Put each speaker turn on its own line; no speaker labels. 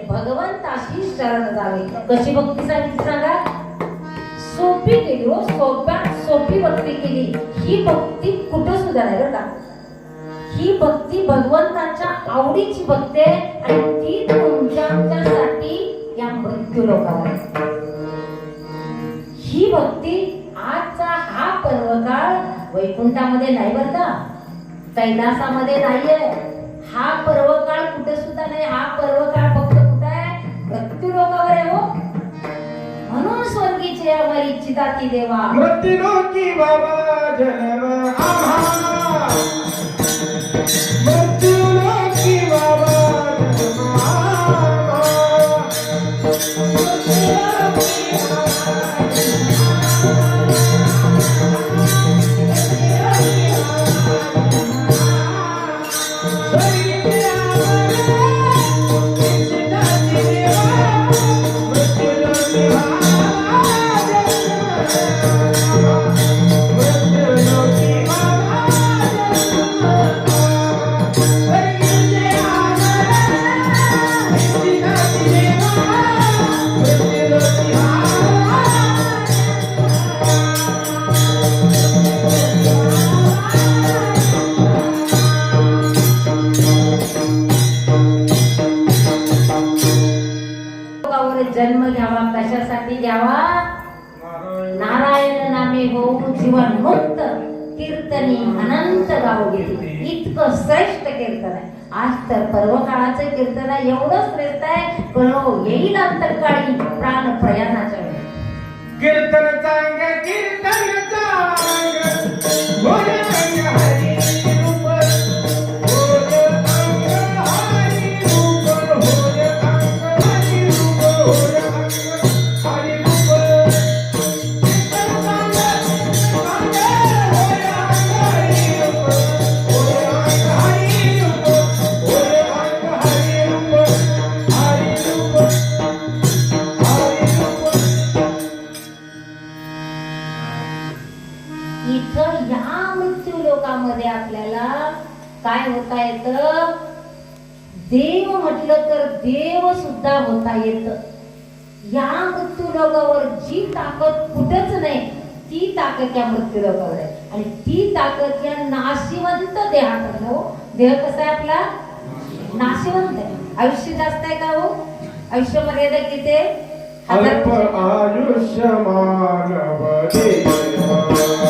भगवंताशी शरण जावे. कशी भक्ती सांगितली सांगा? सोपी केली हो, सोप्यात सोपी भक्ती केली. ही भक्ती कुठं सुद्धा नाही बरं का. ही भक्ती भगवंताच्या आवडीची भक्ती आहे आणि ती तुमच्यासाठी या मृत्यू लोकावर आहे. ही भक्ती आजचा हा पर्वकाळ वैकुंठामध्ये नाही बरं का, कैलासामध्ये नाहीये. हा पर्वकाळ कुठे सुद्धा नाही. हा पर्वकाळ फक्त कुठे आहे? मृत्यू लोकावर आहे हो. म्हणून स्वर्गीचे आम्हाला इच्छिता ती देवा
मृत्यू लोकी बाबा जन्म आम्हा. मृत्यू लोकी बाबा जन्म आम्हा.
जन्म घ्यावा. कशासाठी घ्यावा? नारायण नामे होऊन जीवन मुक्त कीर्तनी अनंत गाव घेतली. इतकं श्रेष्ठ कीर्तन आहे. आज तर पर्वकाळाचं कीर्तन आहे, एवढं श्रेष्ठ आहे. पण येईल अंतरकाळी प्राण प्रयाणाच्या वेळी
कीर्तन चांग कीर्तन चांग बोले अंग हरी रूप बोले अंग हरी रूप बोले अंग हरी रूप बोले अंग हरी रूप कीर्तन चांग चांग बोले अंग हरी रूप बोले अंग हरी रूप बोले अंग हरी रूप हरी रूप हरी रूप.
इथं या मृत्यू लोकामध्ये आपल्याला काय होता येतं? देव म्हटलं तर देव सुद्धा होता येत. या मृत्यू लोकावर जी ताकद कुठेच नाही ती ताकद या मृत्यू लोकावर आहे. आणि ती ताकद या नाशिवंत देहात आहे हो. देह कसा आहे आपला? नाशिवंत आहे. आयुष्य जास्त आहे का हो? आयुष्य मर्यादा किती?
अल्प आयुष्य मानव देह